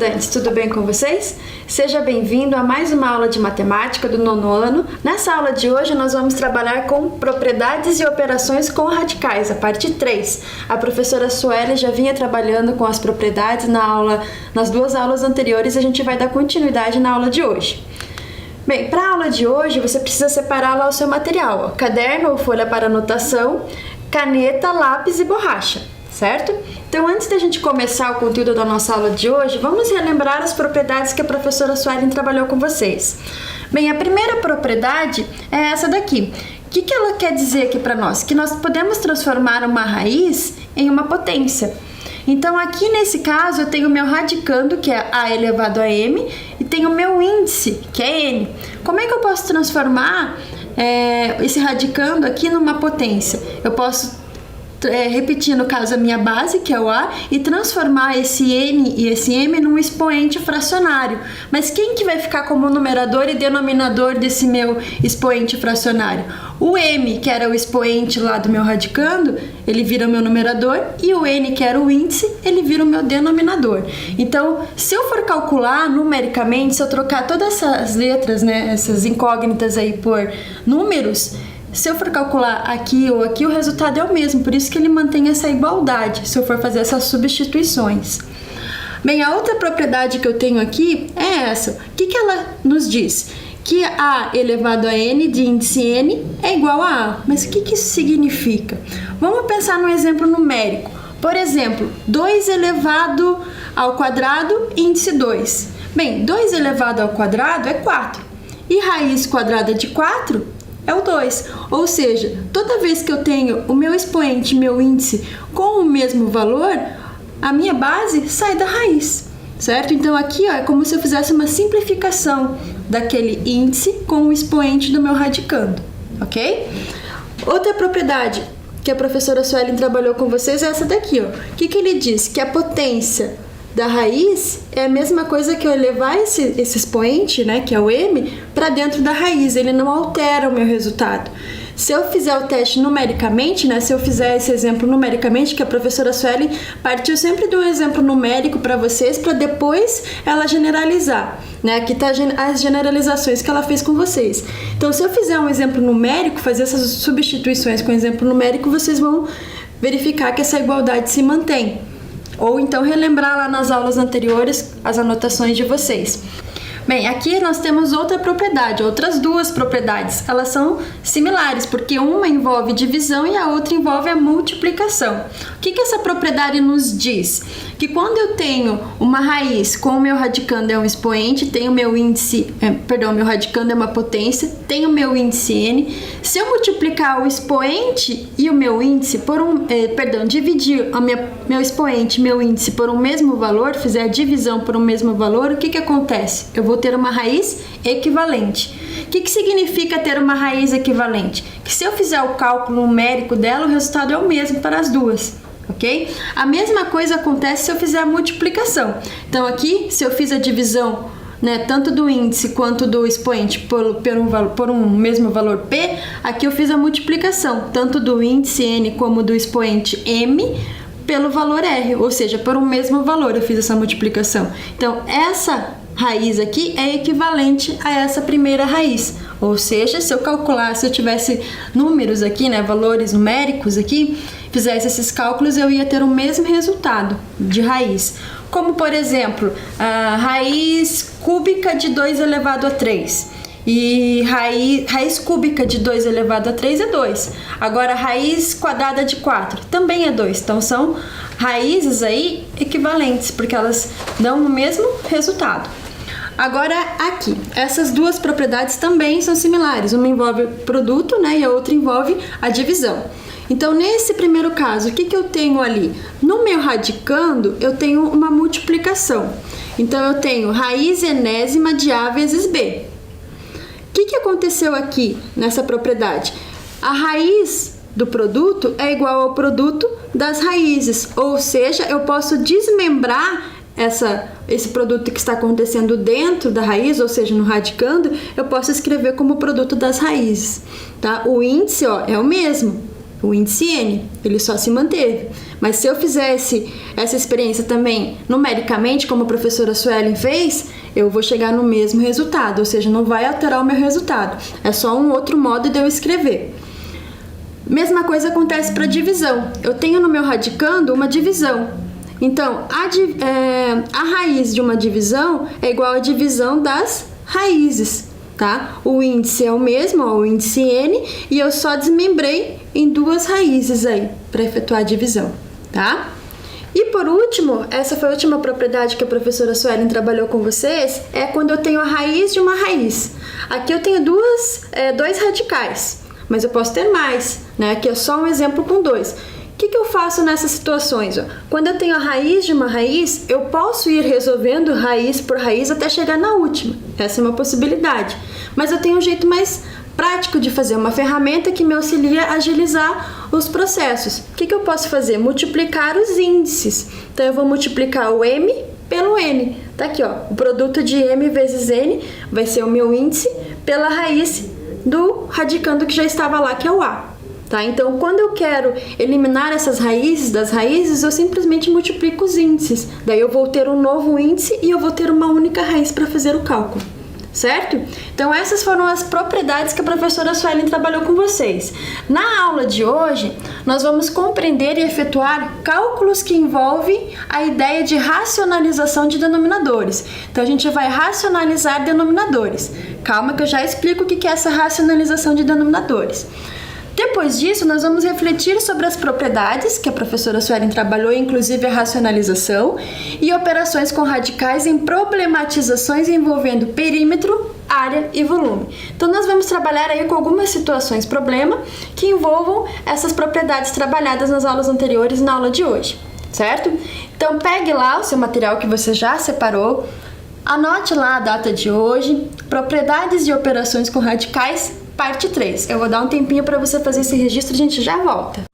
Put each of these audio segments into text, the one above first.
estudantes, tudo bem com vocês? Seja bem-vindo a mais uma aula de matemática do nono ano. Nessa aula de hoje nós vamos trabalhar com propriedades e operações com radicais, a parte 3. A professora Sueli já vinha trabalhando com as propriedades nas duas aulas anteriores e a gente vai dar continuidade na aula de hoje. Bem, para a aula de hoje você precisa separar lá o seu material, caderno ou folha para anotação, caneta, lápis e borracha, certo? Então, antes da gente começar o conteúdo da nossa aula de hoje, vamos relembrar as propriedades que a professora Suelen trabalhou com vocês. Bem, a primeira propriedade é essa daqui. O que ela quer dizer aqui para nós? Que nós podemos transformar uma raiz em uma potência. Então, aqui nesse caso, eu tenho o meu radicando, que é a elevado a m, e tenho o meu índice, que é n. Como é que eu posso transformar esse radicando aqui numa potência? Eu posso repetir, no caso, a minha base, que é o A, e transformar esse N e esse M num expoente fracionário. Mas quem que vai ficar como numerador e denominador desse meu expoente fracionário? O M, que era o expoente lá do meu radicando, ele vira o meu numerador, e o N, que era o índice, ele vira o meu denominador. Então, se eu for calcular numericamente, se eu trocar todas essas letras, né, essas incógnitas aí por números, se eu for calcular aqui ou aqui, o resultado é o mesmo, por isso que ele mantém essa igualdade, se eu for fazer essas substituições. Bem, a outra propriedade que eu tenho aqui é essa. O que ela nos diz? Que A elevado a N de índice N é igual a A. Mas o que isso significa? Vamos pensar num exemplo numérico. Por exemplo, 2 elevado ao quadrado, índice 2. Bem, 2 elevado ao quadrado é 4. E raiz quadrada de 4 é o 2, ou seja, toda vez que eu tenho o meu expoente, meu índice com o mesmo valor, a minha base sai da raiz, certo? Então aqui é como se eu fizesse uma simplificação daquele índice com o expoente do meu radicando, ok? Outra propriedade que a professora Suelen trabalhou com vocês é essa daqui, ó. O que ele diz? Que a potência da raiz é a mesma coisa que eu elevar esse expoente, né, que é o m, para dentro da raiz, ele não altera o meu resultado. Se eu fizer o teste numericamente, né, se eu fizer esse exemplo numericamente, que a professora Suelen partiu sempre de um exemplo numérico para vocês, para depois ela generalizar, né, aqui tá as generalizações que ela fez com vocês. Então, se eu fizer um exemplo numérico, fazer essas substituições com exemplo numérico, vocês vão verificar que essa igualdade se mantém. Ou então relembrar lá nas aulas anteriores as anotações de vocês. Bem, aqui nós temos outra propriedade, outras duas propriedades. Elas são similares, porque uma envolve divisão e a outra envolve a multiplicação. O que essa propriedade nos diz? Que quando eu tenho uma raiz com o meu radicando é um expoente, tenho meu índice, meu radicando é uma potência, tenho meu índice n. Se eu multiplicar o expoente e o meu índice por dividir meu expoente e meu índice por um mesmo valor, fizer a divisão por um mesmo valor, o que acontece? Eu vou ter uma raiz equivalente. O que significa ter uma raiz equivalente? Que se eu fizer o cálculo numérico dela, o resultado é o mesmo para as duas. Ok? A mesma coisa acontece se eu fizer a multiplicação. Então aqui, se eu fiz a divisão, né, tanto do índice quanto do expoente por um mesmo valor P, aqui eu fiz a multiplicação, tanto do índice N como do expoente M pelo valor R, ou seja, por um mesmo valor eu fiz essa multiplicação. Então essa raiz aqui é equivalente a essa primeira raiz. Ou seja, se eu calcular, se eu tivesse números aqui, né, valores numéricos aqui, fizesse esses cálculos, eu ia ter o mesmo resultado de raiz. Como, por exemplo, a raiz cúbica de 2 elevado a 3. E raiz cúbica de 2 elevado a 3 é 2. Agora, raiz quadrada de 4 também é 2. Então, são raízes aí equivalentes, porque elas dão o mesmo resultado. Agora, aqui, essas duas propriedades também são similares. Uma envolve o produto, né, e a outra envolve a divisão. Então, nesse primeiro caso, o que eu tenho ali? No meu radicando, eu tenho uma multiplicação. Então, eu tenho raiz enésima de A vezes B. O que aconteceu aqui nessa propriedade? A raiz do produto é igual ao produto das raízes, ou seja, eu posso desmembrar esse produto que está acontecendo dentro da raiz, ou seja, no radicando, eu posso escrever como produto das raízes, tá? O índice, ó, é o mesmo, o índice N, ele só se manteve, Mas se eu fizesse essa experiência também numericamente, como a professora Suelen fez, eu vou chegar no mesmo resultado, ou seja, não vai alterar o meu resultado. É só um outro modo de eu escrever. Mesma coisa acontece para divisão. Eu tenho no meu radicando uma divisão. Então, a raiz de uma divisão é igual à divisão das raízes, tá? O índice é o mesmo, ó, o índice N, e eu só desmembrei em duas raízes aí para efetuar a divisão, tá? E por último, essa foi a última propriedade que a professora Suelen trabalhou com vocês, é quando eu tenho a raiz de uma raiz. Aqui eu tenho dois radicais, mas eu posso ter mais, né? Aqui é só um exemplo com dois. O que eu faço nessas situações? Quando eu tenho a raiz de uma raiz, eu posso ir resolvendo raiz por raiz até chegar na última. Essa é uma possibilidade. Mas eu tenho um jeito mais prático de fazer, uma ferramenta que me auxilia a agilizar os processos. O que eu posso fazer? Multiplicar os índices. Então eu vou multiplicar o M pelo N. Tá aqui, ó. O produto de M vezes N vai ser o meu índice pela raiz do radicando que já estava lá, que é o A. Tá? Então, quando eu quero eliminar essas raízes das raízes, eu simplesmente multiplico os índices. Daí eu vou ter um novo índice e eu vou ter uma única raiz para fazer o cálculo. Certo? Então, essas foram as propriedades que a professora Suelen trabalhou com vocês. Na aula de hoje, nós vamos compreender e efetuar cálculos que envolvem a ideia de racionalização de denominadores. Então, a gente vai racionalizar denominadores. Calma que eu já explico o que é essa racionalização de denominadores. Depois disso, nós vamos refletir sobre as propriedades que a professora Suelen trabalhou, inclusive a racionalização, e operações com radicais em problematizações envolvendo perímetro, área e volume. Então, nós vamos trabalhar aí com algumas situações problema que envolvam essas propriedades trabalhadas nas aulas anteriores e na aula de hoje, certo? Então, pegue lá o seu material que você já separou, anote lá a data de hoje, propriedades de operações com radicais, parte 3. Eu vou dar um tempinho para você fazer esse registro e a gente já volta.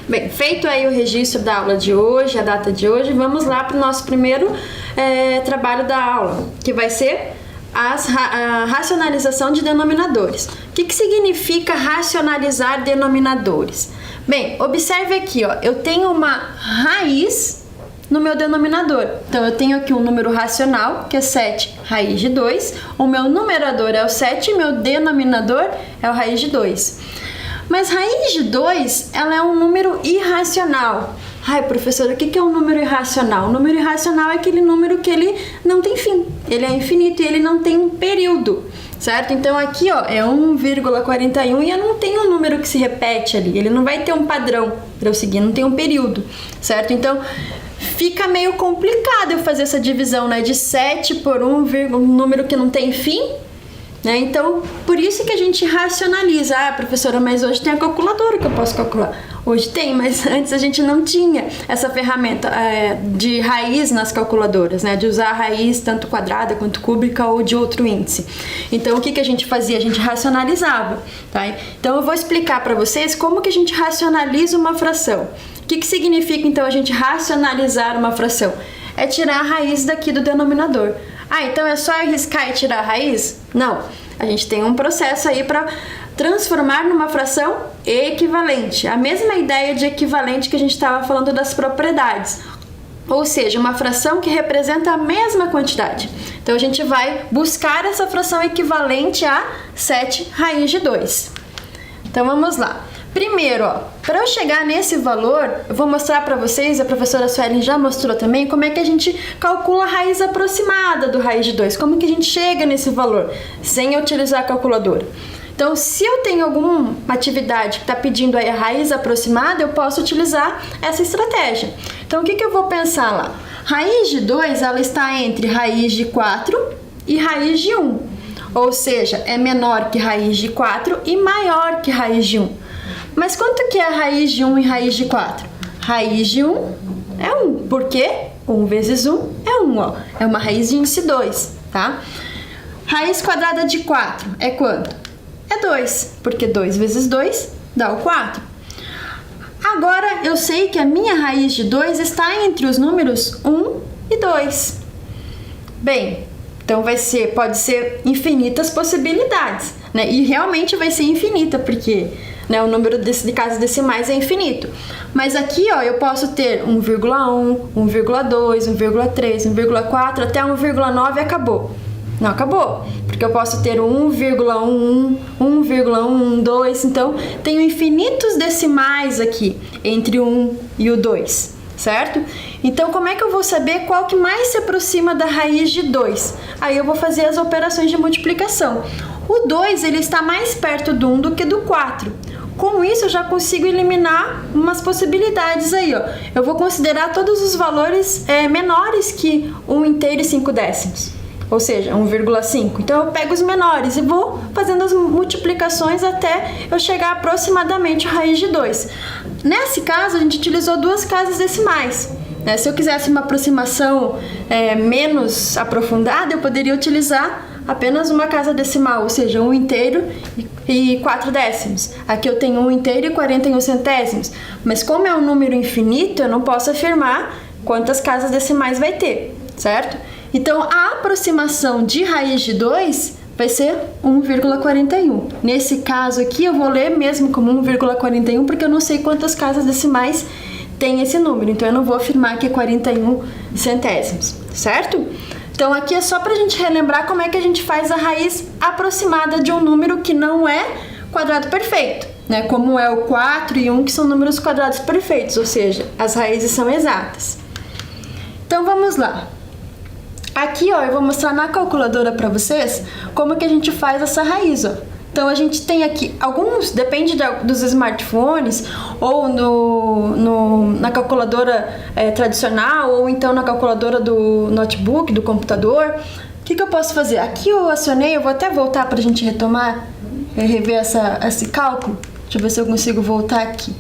Bem, feito aí o registro da aula de hoje, a data de hoje, vamos lá para o nosso primeiro trabalho da aula, que vai ser a racionalização de denominadores. O que significa racionalizar denominadores? Bem, observe aqui, ó, eu tenho uma raiz no meu denominador. Então, eu tenho aqui um número racional, que é 7 raiz de 2. O meu numerador é o 7 e meu denominador é o raiz de 2. Mas raiz de 2, ela é um número irracional. Ai, professora, o que é um número irracional? O número irracional é aquele número que ele não tem fim. Ele é infinito e ele não tem um período, certo? Então, aqui, ó, é 1,41 e eu não tenho um número que se repete ali. Ele não vai ter um padrão para eu seguir, não tem um período, certo? Então, fica meio complicado eu fazer essa divisão, né? De 7 por um número que não tem fim, né? Então, por isso que a gente racionaliza. Ah, professora, mas hoje tem a calculadora que eu posso calcular. Hoje tem, mas antes a gente não tinha essa ferramenta de raiz nas calculadoras, né? De usar a raiz tanto quadrada quanto cúbica ou de outro índice. Então, o que a gente fazia? A gente racionalizava, tá? Então, eu vou explicar para vocês como que a gente racionaliza uma fração. O que significa, então, a gente racionalizar uma fração? É tirar a raiz daqui do denominador. Ah, então é só arriscar e tirar a raiz? Não, a gente tem um processo aí para transformar numa fração equivalente. A mesma ideia de equivalente que a gente estava falando das propriedades. Ou seja, uma fração que representa a mesma quantidade. Então, a gente vai buscar essa fração equivalente a 7 raiz de 2. Então, vamos lá. Primeiro, para eu chegar nesse valor, eu vou mostrar para vocês, a professora Suelen já mostrou também, como é que a gente calcula a raiz aproximada do raiz de 2, como que a gente chega nesse valor, sem utilizar a calculadora. Então, se eu tenho alguma atividade que está pedindo aí a raiz aproximada, eu posso utilizar essa estratégia. Então, o que eu vou pensar lá? Raiz de 2, ela está entre raiz de 4 e raiz de 1. Ou seja, é menor que raiz de 4 e maior que raiz de 1. Mas quanto que é a raiz de 1 e raiz de 4? Raiz de 1 é 1. Por quê? 1 vezes 1 é 1, ó. É uma raiz de índice 2, tá? Raiz quadrada de 4 é quanto? É 2, porque 2 vezes 2 dá o 4. Agora, eu sei que a minha raiz de 2 está entre os números 1 e 2. Bem, então pode ser infinitas possibilidades, né? E realmente vai ser infinita, porque, né, o número de casas decimais é infinito. Mas aqui, ó, eu posso ter 1,1, 1,2, 1,3, 1,4, até 1,9 e acabou. Não acabou, porque eu posso ter 1,11, 1,12, então tenho infinitos decimais aqui entre o 1 e o 2, certo? Então, como é que eu vou saber qual que mais se aproxima da raiz de 2? Aí eu vou fazer as operações de multiplicação. O 2, ele está mais perto do 1 do que do 4. Com isso, eu já consigo eliminar umas possibilidades aí, ó. Eu vou considerar todos os valores menores que 1 inteiro e 5 décimos. Ou seja, 1,5. Então, eu pego os menores e vou fazendo as multiplicações até eu chegar aproximadamente à raiz de 2. Nesse caso, a gente utilizou duas casas decimais, né? Se eu quisesse uma aproximação menos aprofundada, eu poderia utilizar apenas uma casa decimal, ou seja, 1 inteiro e 4 décimos. Aqui eu tenho 1 inteiro e 41 centésimos. Mas como é um número infinito, eu não posso afirmar quantas casas decimais vai ter, certo? Então, a aproximação de raiz de 2 vai ser 1,41. Nesse caso aqui, eu vou ler mesmo como 1,41, porque eu não sei quantas casas decimais tem esse número. Então, eu não vou afirmar que é 41 centésimos, certo? Então, aqui é só para a gente relembrar como é que a gente faz a raiz aproximada de um número que não é quadrado perfeito, né? Como é o 4 e 1, que são números quadrados perfeitos, ou seja, as raízes são exatas. Então, vamos lá. Aqui, ó, eu vou mostrar na calculadora para vocês como que a gente faz essa raiz, ó. Então, a gente tem aqui alguns, depende dos smartphones, ou na calculadora tradicional, ou então na calculadora do notebook, do computador. O que eu posso fazer? Aqui eu acionei, eu vou até voltar para a gente retomar, rever esse cálculo. Deixa eu ver se eu consigo voltar aqui.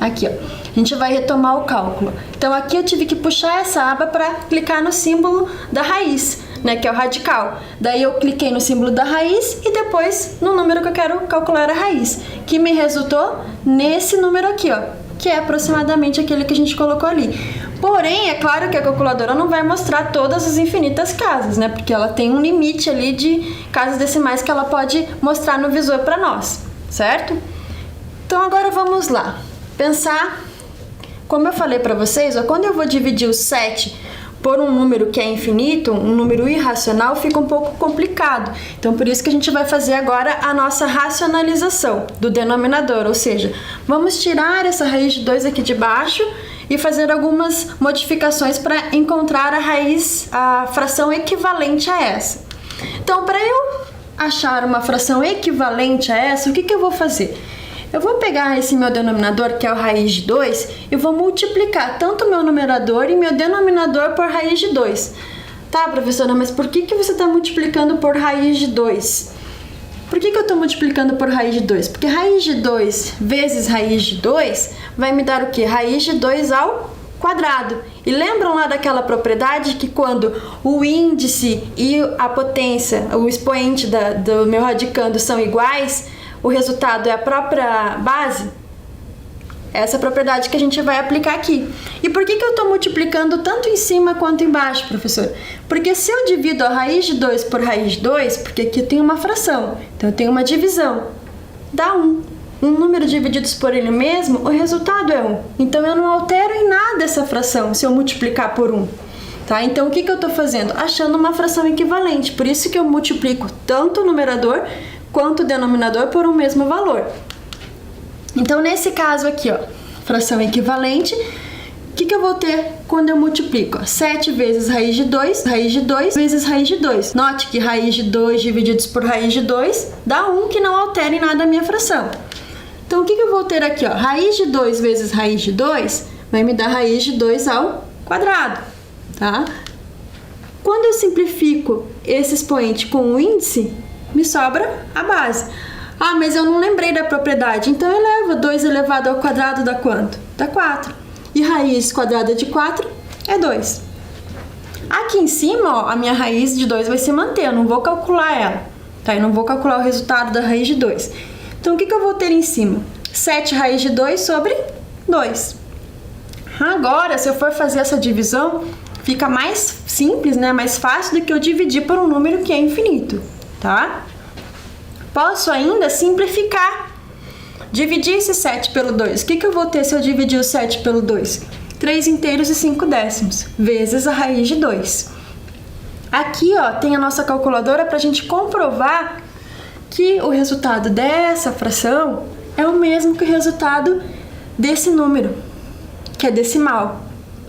Aqui, ó. A gente vai retomar o cálculo. Então, aqui eu tive que puxar essa aba para clicar no símbolo da raiz, né, que é o radical. Daí eu cliquei no símbolo da raiz e depois no número que eu quero calcular a raiz, que me resultou nesse número aqui, ó, que é aproximadamente aquele que a gente colocou ali. Porém, é claro que a calculadora não vai mostrar todas as infinitas casas, né, porque ela tem um limite ali de casas decimais que ela pode mostrar no visor para nós, certo? Então, agora vamos lá. Pensar, como eu falei para vocês, ó, quando eu vou dividir o 7 por um número que é infinito, um número irracional, fica um pouco complicado. Então, por isso que a gente vai fazer agora a nossa racionalização do denominador, ou seja, vamos tirar essa raiz de 2 aqui de baixo e fazer algumas modificações para encontrar a fração equivalente a essa. Então, para eu achar uma fração equivalente a essa, o que eu vou fazer? Eu vou pegar esse meu denominador, que é o raiz de 2, e vou multiplicar tanto o meu numerador e meu denominador por raiz de 2. Tá, professora, mas por que você está multiplicando por raiz de 2? Por que eu estou multiplicando por raiz de 2? Porque raiz de 2 vezes raiz de 2 vai me dar o quê? Raiz de 2 ao quadrado. E lembram lá daquela propriedade que quando o índice e a potência, o expoente do meu radicando são iguais, o resultado é a própria base? Essa é a propriedade que a gente vai aplicar aqui. E por que eu estou multiplicando tanto em cima quanto embaixo, professor? Porque se eu divido a raiz de 2 por raiz de 2, porque aqui eu tenho uma fração, então eu tenho uma divisão, dá 1. Um número dividido por ele mesmo, o resultado é 1. Então eu não altero em nada essa fração se eu multiplicar por 1. Tá? Então o que eu estou fazendo? Achando uma fração equivalente. Por isso que eu multiplico tanto o numerador quanto o denominador por um mesmo valor. Então, nesse caso aqui, ó, fração equivalente, o que eu vou ter quando eu multiplico? Ó, 7 vezes raiz de 2 vezes raiz de 2. Note que raiz de 2 divididos por raiz de 2 dá 1, que não altera em nada a minha fração. Então, o que eu vou ter aqui? Ó? Raiz de 2 vezes raiz de 2 vai me dar raiz de 2 ao quadrado, tá? Quando eu simplifico esse expoente com o índice, me sobra a base. Ah, mas eu não lembrei da propriedade. Então, eleva 2 elevado ao quadrado dá quanto? Dá 4. E raiz quadrada de 4 é 2. Aqui em cima, ó, a minha raiz de 2 vai se manter. Eu não vou calcular ela, tá? Eu não vou calcular o resultado da raiz de 2. Então, o que eu vou ter em cima? 7 raiz de 2 sobre 2. Agora, se eu for fazer essa divisão, fica mais simples, né? Mais fácil do que eu dividir por um número que é infinito, tá? Posso ainda simplificar. Dividir esse 7 pelo 2. O que eu vou ter se eu dividir o 7 pelo 2? 3 inteiros e 5 décimos, vezes a raiz de 2. Aqui, ó, tem a nossa calculadora para a gente comprovar que o resultado dessa fração é o mesmo que o resultado desse número, que é decimal,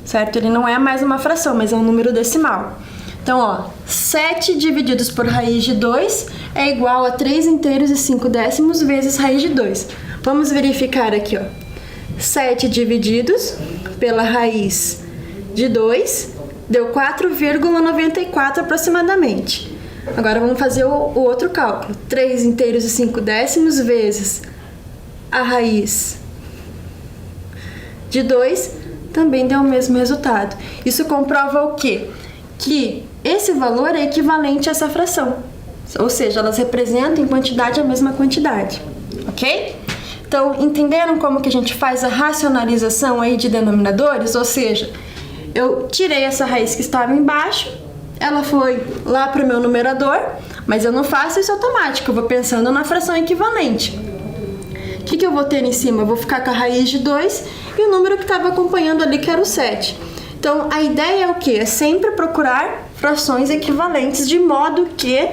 certo? Ele não é mais uma fração, mas é um número decimal. Então, ó, 7 divididos por raiz de 2 é igual a 3 inteiros e 5 décimos vezes raiz de 2. Vamos verificar aqui, ó. 7 divididos pela raiz de 2 deu 4,94 aproximadamente. Agora vamos fazer o outro cálculo. 3 inteiros e 5 décimos vezes a raiz de 2 também deu o mesmo resultado. Isso comprova o quê? Que esse valor é equivalente a essa fração. Ou seja, elas representam em quantidade a mesma quantidade. Ok? Então, entenderam como que a gente faz a racionalização aí de denominadores? Ou seja, eu tirei essa raiz que estava embaixo, ela foi lá para o meu numerador, mas eu não faço isso automático, eu vou pensando na fração equivalente. O que eu vou ter em cima? Eu vou ficar com a raiz de 2 e o número que estava acompanhando ali, que era o 7. Então, a ideia é o quê? É sempre procurar frações equivalentes, de modo que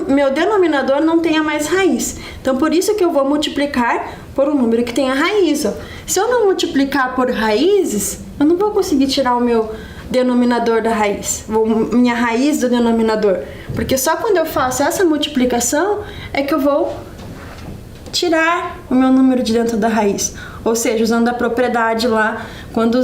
meu denominador não tenha mais raiz. Então, por isso que eu vou multiplicar por um número que tenha raiz. Ó. Se eu não multiplicar por raízes, eu não vou conseguir tirar o meu denominador da raiz, minha raiz do denominador, porque só quando eu faço essa multiplicação é que eu vou tirar o meu número de dentro da raiz, ou seja, usando a propriedade lá, quando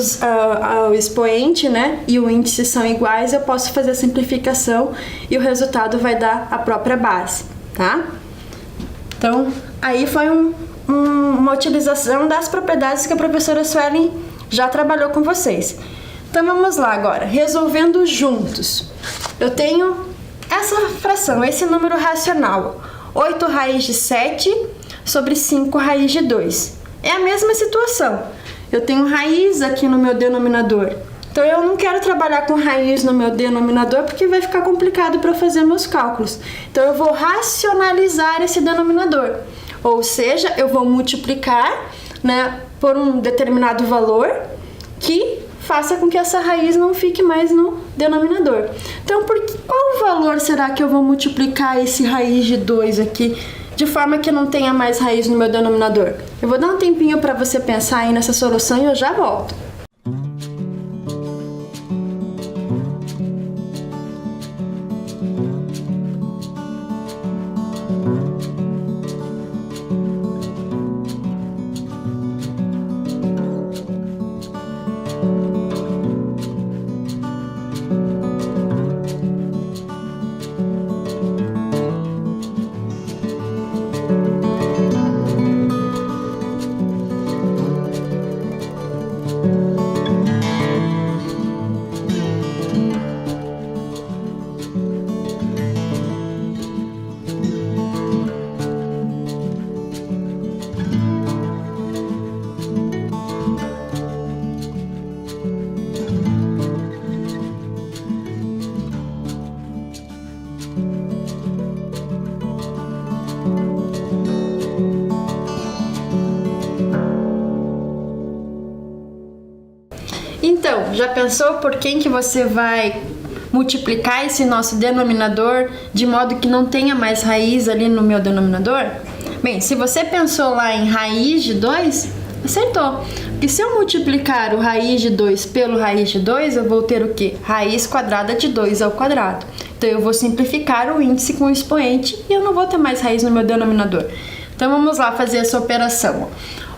o expoente, né, e o índice são iguais, eu posso fazer a simplificação e o resultado vai dar a própria base, tá? Então, aí foi uma utilização das propriedades que a professora Suelen já trabalhou com vocês. Então, vamos lá agora, resolvendo juntos. Eu tenho essa fração, esse número racional, 8 raiz de 7 sobre 5 raiz de 2. É a mesma situação. Eu tenho raiz aqui no meu denominador. Então, eu não quero trabalhar com raiz no meu denominador porque vai ficar complicado para fazer meus cálculos. Então, eu vou racionalizar esse denominador. Ou seja, eu vou multiplicar, né, por um determinado valor que faça com que essa raiz não fique mais no denominador. Então, qual valor será que eu vou multiplicar esse raiz de 2 aqui, de forma que não tenha mais raiz no meu denominador? Eu vou dar um tempinho para você pensar aí nessa solução e eu já volto. Então, já pensou por quem que você vai multiplicar esse nosso denominador de modo que não tenha mais raiz ali no meu denominador? Bem, se você pensou lá em raiz de 2, acertou. Porque se eu multiplicar o raiz de 2 pelo raiz de 2, eu vou ter o quê? Raiz quadrada de 2 ao quadrado. Então, eu vou simplificar o índice com o expoente e eu não vou ter mais raiz no meu denominador. Então, vamos lá fazer essa operação.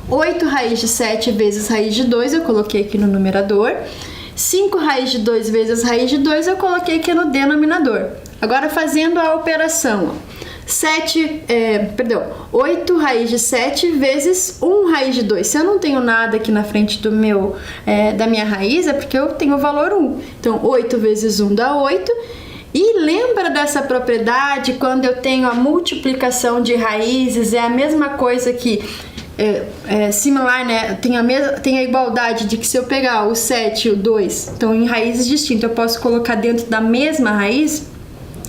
8 raiz de 7 vezes raiz de 2, eu coloquei aqui no numerador. 5 raiz de 2 vezes raiz de 2, eu coloquei aqui no denominador. Agora, fazendo a operação, 8 raiz de 7 vezes 1 raiz de 2. Se eu não tenho nada aqui na frente da minha raiz, é porque eu tenho o valor 1. Então, 8 vezes 1 dá 8. E lembra dessa propriedade quando eu tenho a multiplicação de raízes? É a mesma coisa que similar, né? Tem a igualdade de que se eu pegar o 7 e o 2 estão em raízes distintas, eu posso colocar dentro da mesma raiz.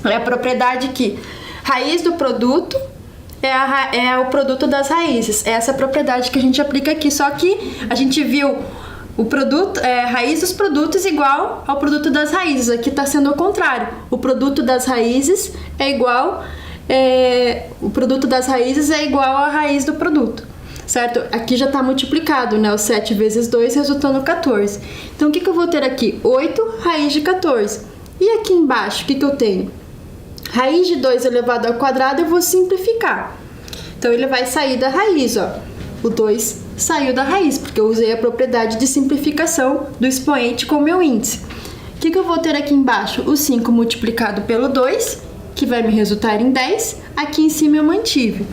É a propriedade que raiz do produto é o produto das raízes. É essa propriedade que a gente aplica aqui, só que a gente viu o produto, raiz dos produtos igual ao produto das raízes. Aqui está sendo o contrário. O produto das raízes é igual à raiz do produto, certo? Aqui já está multiplicado, né? O 7 vezes 2 resultou no 14. Então, o que eu vou ter aqui? 8 raiz de 14. E aqui embaixo, o que eu tenho? Raiz de 2 elevado ao quadrado, eu vou simplificar. Então, ele vai sair da raiz, ó. O 2 saiu da raiz, porque eu usei a propriedade de simplificação do expoente com o meu índice. O que eu vou ter aqui embaixo? O 5 multiplicado pelo 2, que vai me resultar em 10. Aqui em cima eu mantive.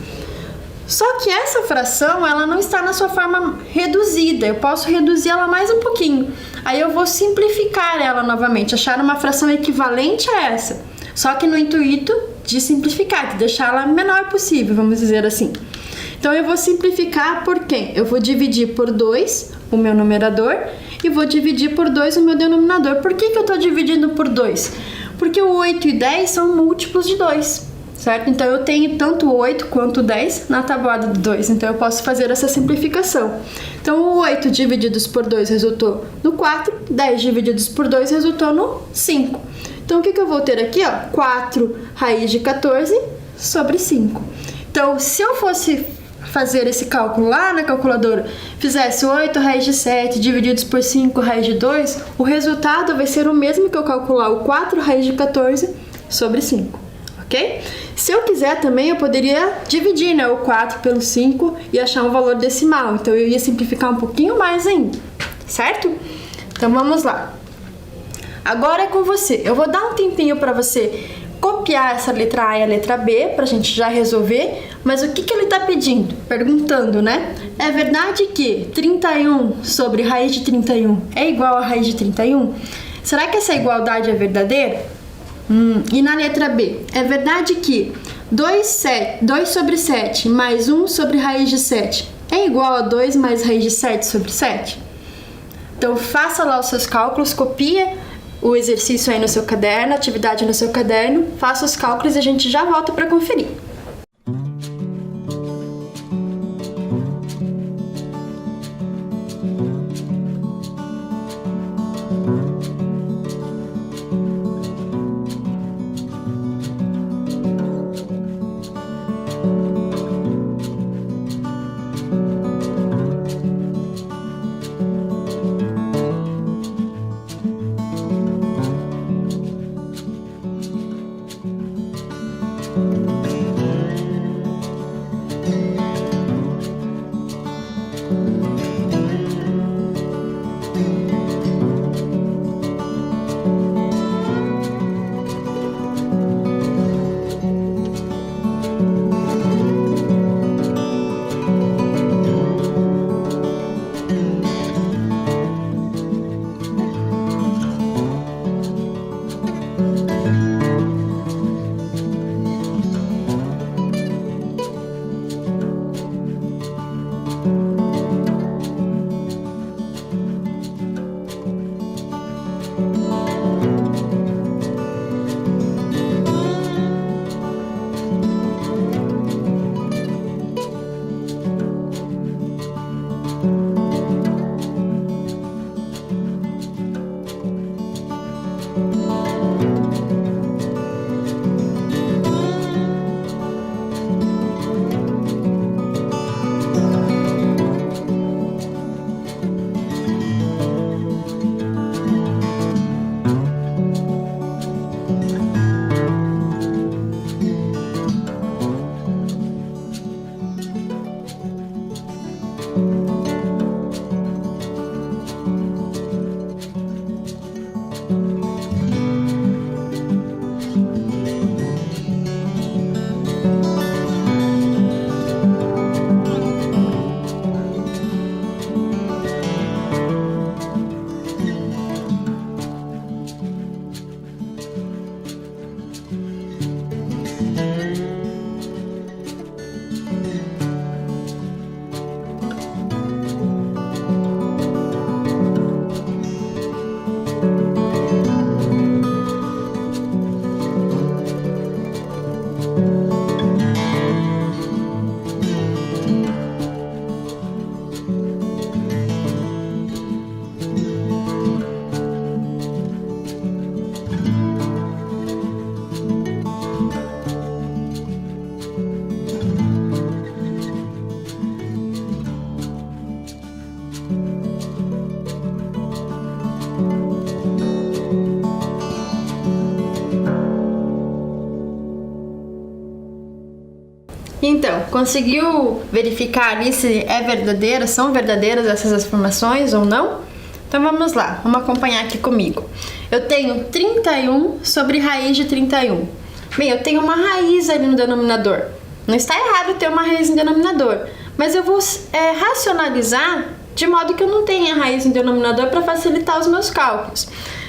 Só que essa fração, ela não está na sua forma reduzida. Eu posso reduzir ela mais um pouquinho. Aí eu vou simplificar ela novamente, achar uma fração equivalente a essa. Só que no intuito de simplificar, de deixá-la menor possível, vamos dizer assim. Então, eu vou simplificar por quê? Eu vou dividir por 2 o meu numerador e vou dividir por 2 o meu denominador. Por que eu estou dividindo por 2? Porque o 8 e 10 são múltiplos de 2, certo? Então, eu tenho tanto o 8 quanto o 10 na tabuada de 2. Então, eu posso fazer essa simplificação. Então, o 8 divididos por 2 resultou no 4, 10 divididos por 2 resultou no 5. Então, o que eu vou ter aqui? 4 raiz de 14 sobre 5. Então, se eu fosse fazer esse cálculo lá na calculadora, fizesse 8 raiz de 7 divididos por 5 raiz de 2, o resultado vai ser o mesmo que eu calcular o 4 raiz de 14 sobre 5, ok? Se eu quiser também, eu poderia dividir, né, o 4 pelo 5 e achar um valor decimal, então eu ia simplificar um pouquinho mais ainda, certo? Então vamos lá. Agora é com você. Eu vou dar um tempinho para você copiar essa letra A e a letra B pra gente já resolver, mas o que ele tá pedindo? Perguntando, né? É verdade que 31 sobre raiz de 31 é igual a raiz de 31? Será que essa igualdade é verdadeira? E na letra B, é verdade que 2 sobre 7 mais 1 sobre raiz de 7 é igual a 2 mais raiz de 7 sobre 7? Então, faça lá os seus cálculos, copia o exercício aí no seu caderno, a atividade no seu caderno, faça os cálculos e a gente já volta para conferir. Conseguiu verificar ali se é verdadeira, são verdadeiras essas afirmações ou não? Então vamos lá, vamos acompanhar aqui comigo. Eu tenho 31 sobre raiz de 31. Bem, eu tenho uma raiz ali no denominador. Não está errado ter uma raiz no denominador, mas eu vou racionalizar de modo que eu não tenha raiz no denominador para facilitar os meus cálculos.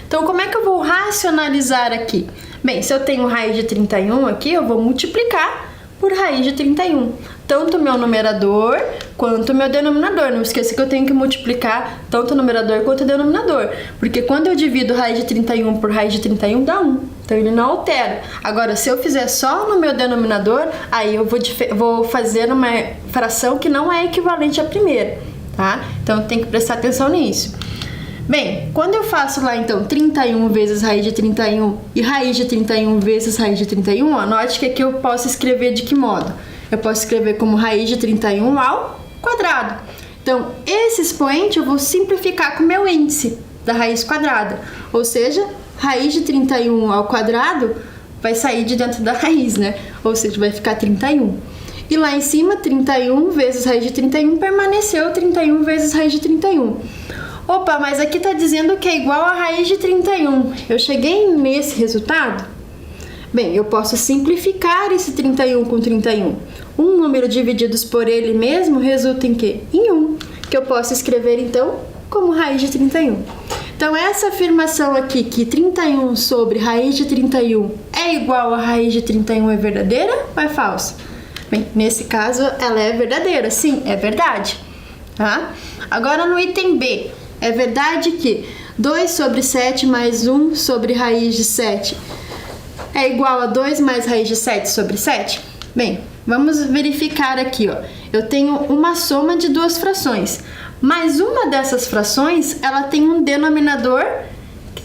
Então, como é que eu vou racionalizar aqui? Bem, se eu tenho raiz de 31 aqui, eu vou multiplicar por raiz de 31. Tanto o meu numerador quanto o meu denominador. Não esqueça que eu tenho que multiplicar tanto o numerador quanto o denominador. Porque quando eu divido raiz de 31 por raiz de 31, dá 1. Então, ele não altera. Agora, se eu fizer só no meu denominador, aí eu vou fazer uma fração que não é equivalente à primeira, tá? Então, tem que prestar atenção nisso. Bem, quando eu faço lá, então, 31 vezes raiz de 31 e raiz de 31 vezes raiz de 31, anote que aqui eu posso escrever de que modo? Eu posso escrever como raiz de 31 ao quadrado. Então, esse expoente eu vou simplificar com o meu índice da raiz quadrada. Ou seja, raiz de 31 ao quadrado vai sair de dentro da raiz, né? Ou seja, vai ficar 31. E lá em cima, 31 vezes raiz de 31 permaneceu 31 vezes raiz de 31. Opa, mas aqui está dizendo que é igual a raiz de 31. Eu cheguei nesse resultado? Bem, eu posso simplificar esse 31 com 31. Um número divididos por ele mesmo resulta em quê? Em 1, que eu posso escrever, então, como raiz de 31. Então, essa afirmação aqui, que 31 sobre raiz de 31 é igual a raiz de 31, é verdadeira ou é falsa? Bem, nesse caso, ela é verdadeira. Sim, é verdade. Tá? Agora, no item B. É verdade que 2 sobre 7 mais 1 sobre raiz de 7 é igual a 2 mais raiz de 7 sobre 7? Bem, vamos verificar aqui, ó. Eu tenho uma soma de duas frações, mas uma dessas frações, ela tem um denominador,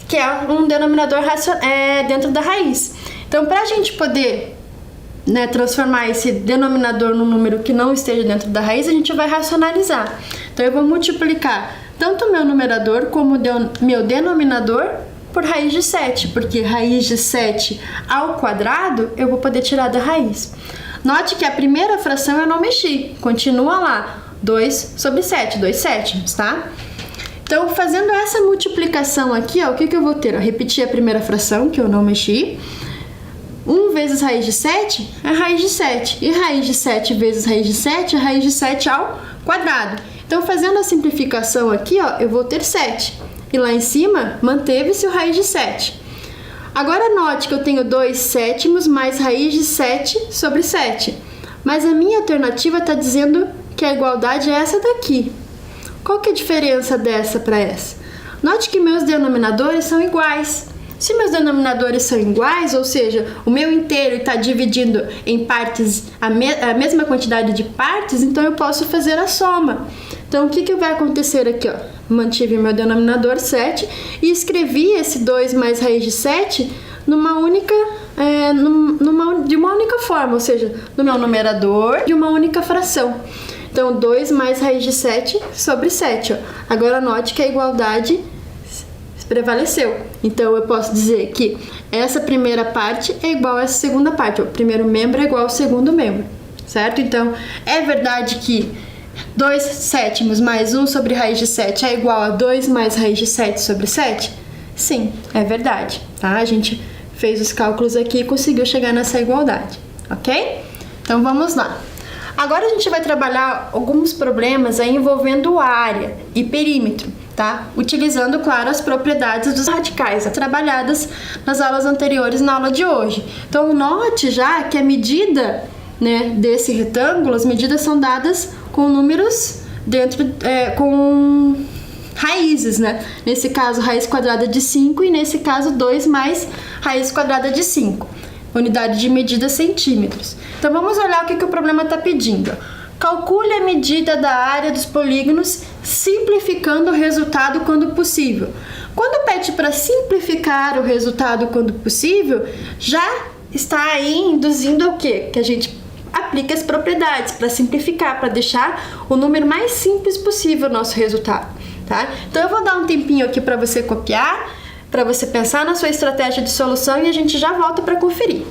que é um denominador dentro da raiz. Então, para a gente poder, né, transformar esse denominador num número que não esteja dentro da raiz, a gente vai racionalizar. Então, eu vou multiplicar tanto o meu numerador como o meu denominador por raiz de 7, porque raiz de 7 ao quadrado eu vou poder tirar da raiz. Note que a primeira fração eu não mexi, continua lá, 2 sobre 7, 2 sétimos, tá? Então, fazendo essa multiplicação aqui, ó, o que eu vou ter? Eu repeti a primeira fração, que eu não mexi. 1 vezes raiz de 7 é raiz de 7, e raiz de 7 vezes raiz de 7 é raiz de 7 ao quadrado. Então, fazendo a simplificação aqui, ó, eu vou ter 7. E lá em cima, manteve-se o raiz de 7. Agora, note que eu tenho 2 sétimos mais raiz de 7 sobre 7. Mas a minha alternativa está dizendo que a igualdade é essa daqui. Qual que é a diferença dessa para essa? Note que meus denominadores são iguais. Se meus denominadores são iguais, ou seja, o meu inteiro está dividindo em partes a mesma quantidade de partes, então eu posso fazer a soma. Então, o que vai acontecer aqui? Ó? Mantive meu denominador 7 e escrevi esse 2 mais raiz de 7 de uma única forma, ou seja, no meu numerador de uma única fração. Então, 2 mais raiz de 7 sobre 7. Ó. Agora, note que a igualdade prevaleceu. Então, eu posso dizer que essa primeira parte é igual a essa segunda parte. O primeiro membro é igual ao segundo membro, certo? Então, é verdade que 2 sétimos mais 1 sobre raiz de 7 é igual a 2 mais raiz de 7 sobre 7? Sim, é verdade, tá? A gente fez os cálculos aqui e conseguiu chegar nessa igualdade, ok? Então, vamos lá. Agora a gente vai trabalhar alguns problemas aí envolvendo área e perímetro, tá? Utilizando, claro, as propriedades dos radicais trabalhadas nas aulas anteriores na aula de hoje. Então, note já que a medida, né, desse retângulo, as medidas são dadas com números com raízes, né? Nesse caso, raiz quadrada de 5 e nesse caso, 2 mais raiz quadrada de 5. Unidade de medida centímetros. Então, vamos olhar o que o problema está pedindo. Calcule a medida da área dos polígonos simplificando o resultado quando possível. Quando pede para simplificar o resultado quando possível, já está aí induzindo o quê? Que a gente aplique as propriedades para simplificar, para deixar o número mais simples possível o nosso resultado, tá? Então, eu vou dar um tempinho aqui para você copiar, para você pensar na sua estratégia de solução e a gente já volta para conferir.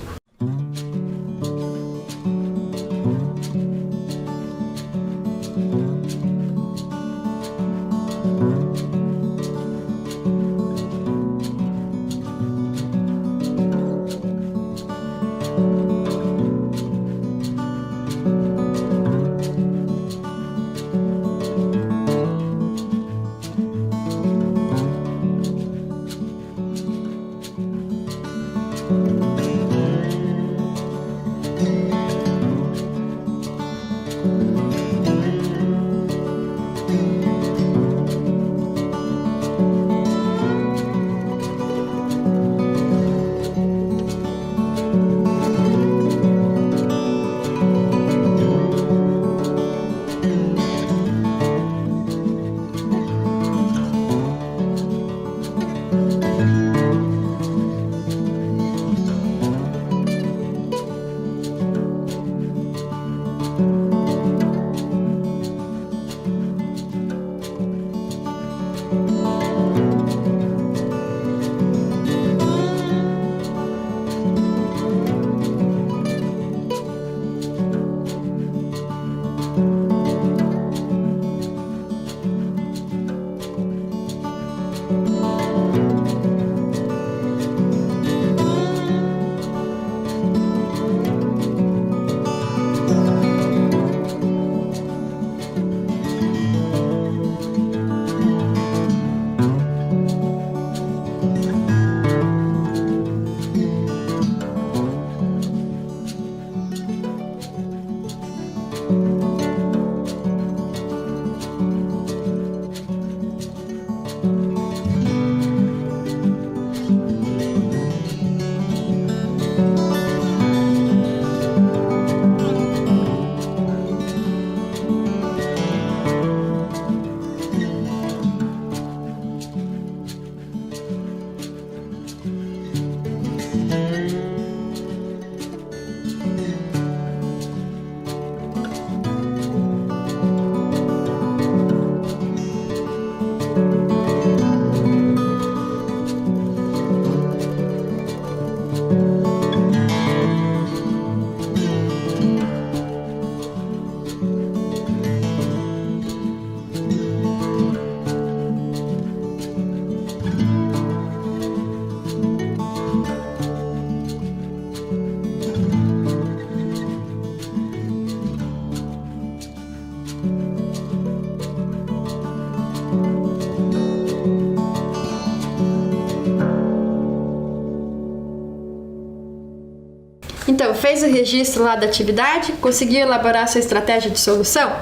Então, fez o registro lá da atividade? Conseguiu elaborar a sua estratégia de solução?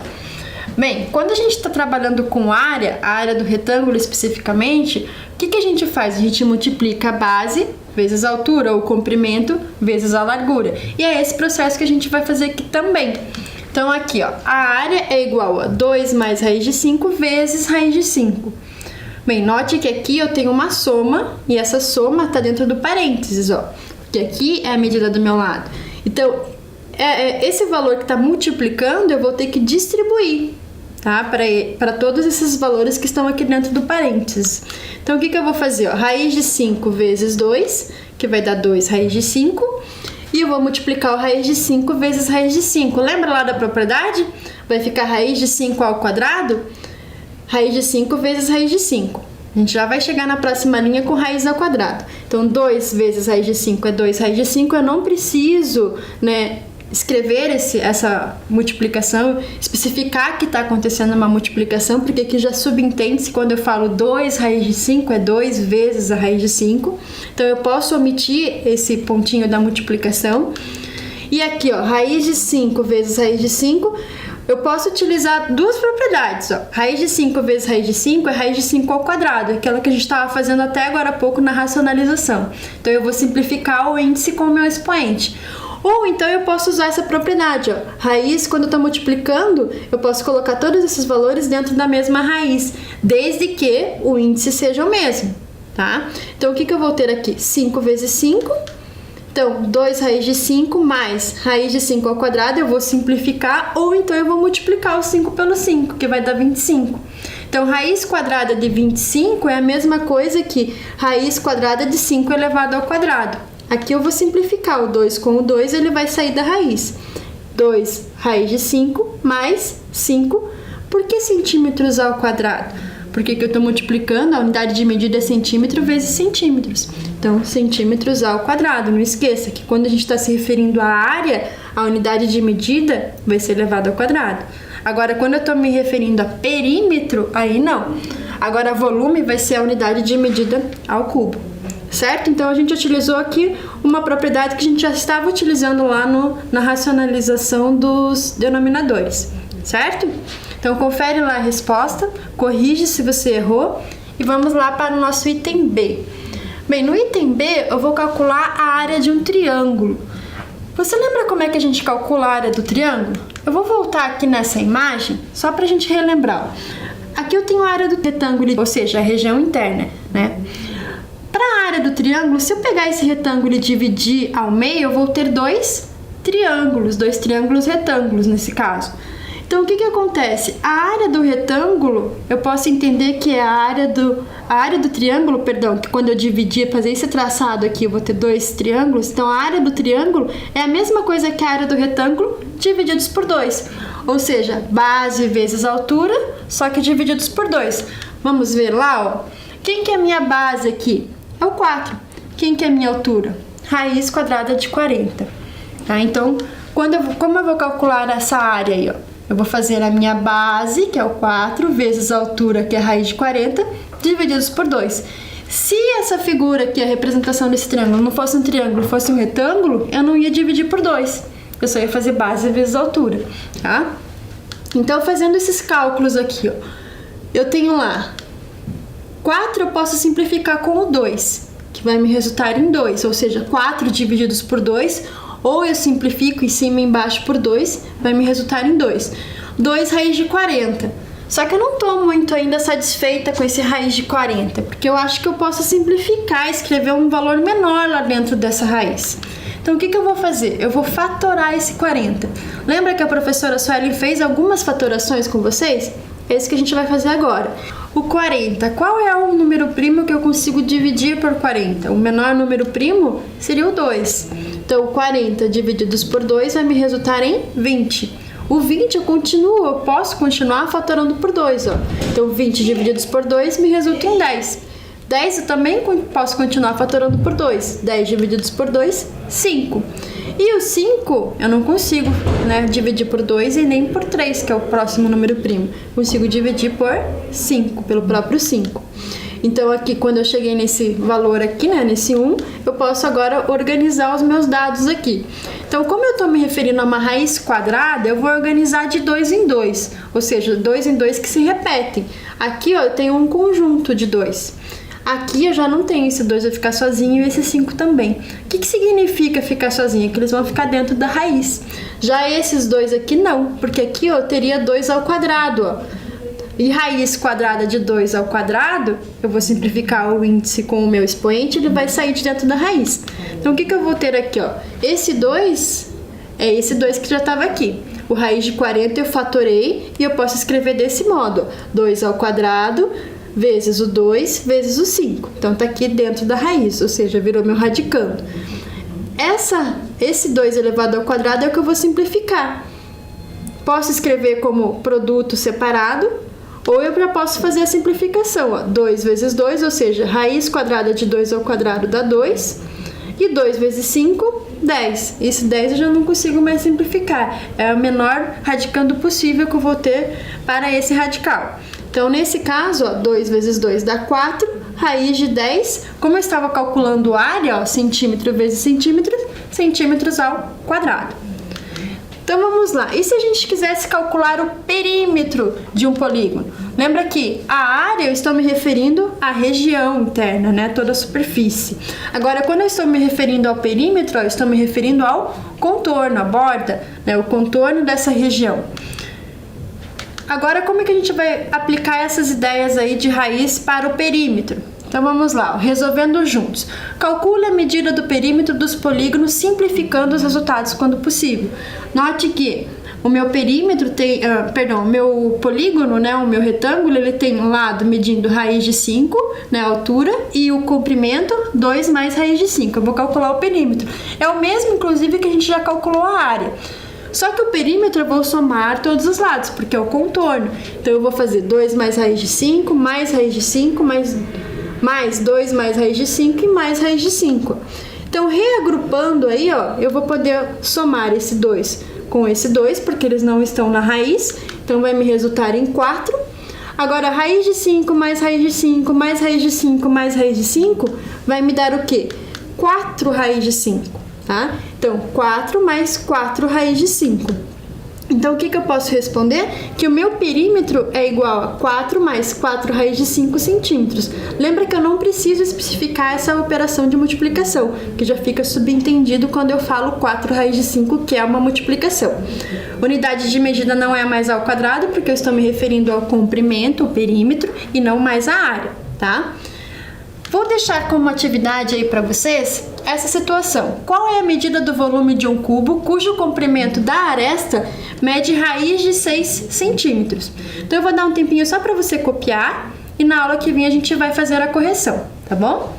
Bem, quando a gente está trabalhando com área, a área do retângulo especificamente, o que a gente faz? A gente multiplica a base vezes a altura, ou o comprimento vezes a largura. E é esse processo que a gente vai fazer aqui também. Então, aqui, ó, a área é igual a 2 mais raiz de 5 vezes raiz de 5. Bem, note que aqui eu tenho uma soma, e essa soma está dentro do parênteses, ó. Que aqui é a medida do meu lado. Então, esse valor que está multiplicando, eu vou ter que distribuir, tá? Para todos esses valores que estão aqui dentro do parênteses. Então, o que eu vou fazer? Ó, raiz de 5 vezes 2, que vai dar 2 raiz de 5. E eu vou multiplicar o raiz de 5 vezes raiz de 5. Lembra lá da propriedade? Vai ficar raiz de 5 ao quadrado? Raiz de 5 vezes raiz de 5. A gente já vai chegar na próxima linha com raiz ao quadrado. Então, 2 vezes raiz de 5 é 2 raiz de 5. Eu não preciso, né, escrever essa multiplicação, especificar que está acontecendo uma multiplicação, porque aqui já subentende-se quando eu falo 2 raiz de 5 é 2 vezes a raiz de 5. Então, eu posso omitir esse pontinho da multiplicação. E aqui, ó, raiz de 5 vezes raiz de 5... eu posso utilizar duas propriedades, ó. Raiz de 5 vezes raiz de 5 é raiz de 5 ao quadrado, aquela que a gente estava fazendo até agora há pouco na racionalização. Então, eu vou simplificar o índice com o meu expoente. Ou então, eu posso usar essa propriedade, ó. Raiz, quando eu estou multiplicando, eu posso colocar todos esses valores dentro da mesma raiz, desde que o índice seja o mesmo, tá? Então, o que eu vou ter aqui? 5 vezes 5... Então, 2 raiz de 5 mais raiz de 5 ao quadrado, eu vou simplificar, ou então eu vou multiplicar o 5 pelo 5, que vai dar 25. Então, raiz quadrada de 25 é a mesma coisa que raiz quadrada de 5 elevado ao quadrado. Aqui eu vou simplificar o 2 com o 2, ele vai sair da raiz. 2 raiz de 5 mais 5, por que centímetros ao quadrado? Porque que eu estou multiplicando, a unidade de medida é centímetro vezes centímetros. Então, centímetros ao quadrado. Não esqueça que quando a gente está se referindo à área, a unidade de medida vai ser elevada ao quadrado. Agora, quando eu estou me referindo a perímetro, aí não. Agora, volume vai ser a unidade de medida ao cubo. Certo? Então, a gente utilizou aqui uma propriedade que a gente já estava utilizando lá na racionalização dos denominadores. Certo? Então, confere lá a resposta, corrige se você errou e vamos lá para o nosso item B. Bem, no item B, eu vou calcular a área de um triângulo. Você lembra como é que a gente calcula a área do triângulo? Eu vou voltar aqui nessa imagem, só para a gente relembrar. Aqui eu tenho a área do retângulo, ou seja, a região interna, né? Para a área do triângulo, se eu pegar esse retângulo e dividir ao meio, eu vou ter dois triângulos retângulos nesse caso. Então, o que acontece? A área do retângulo, eu posso entender que é a área do triângulo, perdão, que quando eu dividir, fazer esse traçado aqui, eu vou ter dois triângulos. Então, a área do triângulo é a mesma coisa que a área do retângulo divididos por 2. Ou seja, base vezes altura, só que divididos por 2. Vamos ver lá, ó. Quem que é a minha base aqui? É o 4. Quem que é a minha altura? Raiz quadrada de 40. Tá? Então, como eu vou calcular essa área aí, ó? Eu vou fazer a minha base, que é o 4, vezes a altura, que é a raiz de 40, divididos por 2. Se essa figura aqui, a representação desse triângulo, não fosse um triângulo, fosse um retângulo, eu não ia dividir por 2. Eu só ia fazer base vezes altura, tá? Então, fazendo esses cálculos aqui, ó, eu tenho lá 4, eu posso simplificar com o 2, que vai me resultar em 2, ou seja, 4 divididos por 2, ou eu simplifico em cima e embaixo por 2, vai me resultar em 2. 2 raiz de 40. Só que eu não estou muito ainda satisfeita com esse raiz de 40, porque eu acho que eu posso simplificar e escrever um valor menor lá dentro dessa raiz. Então, o que eu vou fazer? Eu vou fatorar esse 40. Lembra que a professora Suelen fez algumas fatorações com vocês? É isso que a gente vai fazer agora. O 40, qual é o número primo que eu consigo dividir por 40? O menor número primo seria o 2. Então, 40 divididos por 2 vai me resultar em 20. O 20 eu posso continuar fatorando por 2, ó. Então, 20 divididos por 2 me resulta em 10. 10 eu também posso continuar fatorando por 2. 10 divididos por 2, 5. E o 5 eu não consigo, né, dividir por 2 e nem por 3, que é o próximo número primo. Consigo dividir por 5, pelo próprio 5. Então aqui, quando eu cheguei nesse valor aqui, né, nesse 1, eu posso agora organizar os meus dados aqui. Então, como eu estou me referindo a uma raiz quadrada, eu vou organizar de 2 em 2, ou seja, 2 em 2 que se repetem. Aqui, ó, eu tenho um conjunto de 2. Aqui eu já não tenho, esse 2 vai ficar sozinho e esse 5 também. O que significa ficar sozinho? Que eles vão ficar dentro da raiz. Já esses 2 aqui não, porque aqui ó, eu teria 2 ao quadrado, ó. E raiz quadrada de 2 ao quadrado, eu vou simplificar o índice com o meu expoente, ele vai sair de dentro da raiz. Então, o que eu vou ter aqui, ó? Esse 2 é esse 2 que já estava aqui. O raiz de 40 eu fatorei e eu posso escrever desse modo, ó. 2 ao quadrado vezes o 2 vezes o 5. Então, tá aqui dentro da raiz, ou seja, virou meu radicando. Esse 2 elevado ao quadrado é o que eu vou simplificar. Posso escrever como produto separado, ou eu já posso fazer a simplificação, ó, 2 vezes 2, ou seja, raiz quadrada de 2 ao quadrado dá 2, e 2 vezes 5, 10. Esse 10 eu já não consigo mais simplificar, é o menor radicando possível que eu vou ter para esse radical. Então, nesse caso, ó, 2 vezes 2 dá 4, raiz de 10, como eu estava calculando área, ó, centímetro vezes centímetro, centímetros ao quadrado. Então vamos lá, e se a gente quisesse calcular o perímetro de um polígono? Lembra que a área eu estou me referindo à região interna, né, toda a superfície. Agora, quando eu estou me referindo ao perímetro, eu estou me referindo ao contorno, à borda, né, o contorno dessa região. Agora, como é que a gente vai aplicar essas ideias aí de raiz para o perímetro? Então vamos lá, resolvendo juntos. Calcule a medida do perímetro dos polígonos simplificando os resultados quando possível. Note que o meu perímetro tem, o meu polígono, né, o meu retângulo, ele tem um lado medindo raiz de 5, né, a altura, e o comprimento 2 mais raiz de 5. Eu vou calcular o perímetro. É o mesmo, inclusive, que a gente já calculou a área. Só que o perímetro eu vou somar todos os lados, porque é o contorno. Então eu vou fazer 2 mais raiz de 5, mais raiz de 5, mais 2 mais raiz de 5 e mais raiz de 5. Então, reagrupando aí, ó, eu vou poder somar esse 2 com esse 2, porque eles não estão na raiz, então vai me resultar em 4. Agora, raiz de 5 mais raiz de 5 mais raiz de 5 mais raiz de 5 vai me dar o quê? 4 raiz de 5, tá? Então, 4 mais 4 raiz de 5. Então, o que eu posso responder? Que o meu perímetro é igual a 4 mais 4 raiz de 5 centímetros. Lembra que eu não preciso especificar essa operação de multiplicação, que já fica subentendido quando eu falo 4 raiz de 5, que é uma multiplicação. Unidade de medida não é mais ao quadrado, porque eu estou me referindo ao comprimento, o perímetro, e não mais à área, tá? Vou deixar como atividade aí para vocês essa situação. Qual é a medida do volume de um cubo cujo comprimento da aresta mede raiz de 6 centímetros? Então eu vou dar um tempinho só para você copiar e na aula que vem a gente vai fazer a correção, tá bom?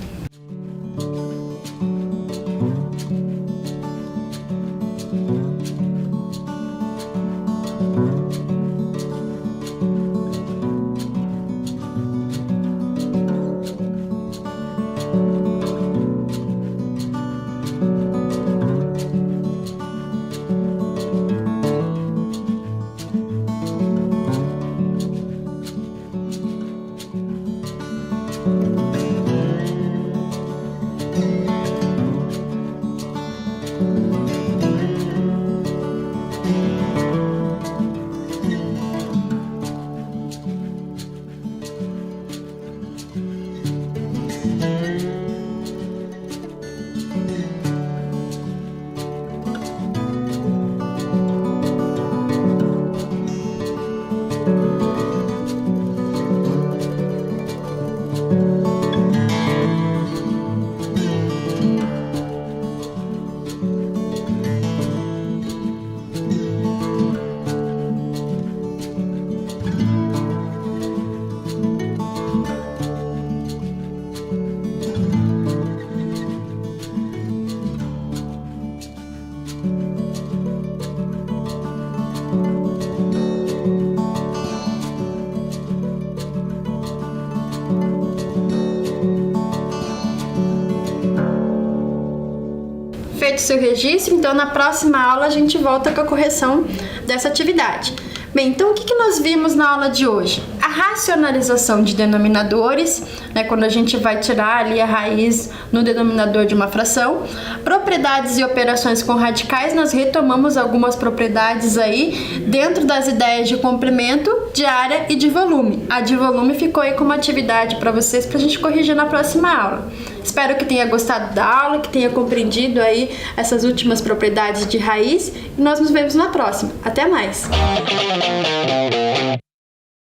feito o seu registro, então na próxima aula a gente volta com a correção dessa atividade. Bem, então o que nós vimos na aula de hoje? A racionalização de denominadores, né, quando a gente vai tirar ali a raiz no denominador de uma fração. Propriedades e operações com radicais, nós retomamos algumas propriedades aí dentro das ideias de comprimento, de área e de volume. A de volume ficou aí como atividade para vocês, para a gente corrigir na próxima aula. Espero que tenha gostado da aula, que tenha compreendido aí essas últimas propriedades de raiz e nós nos vemos na próxima. Até mais!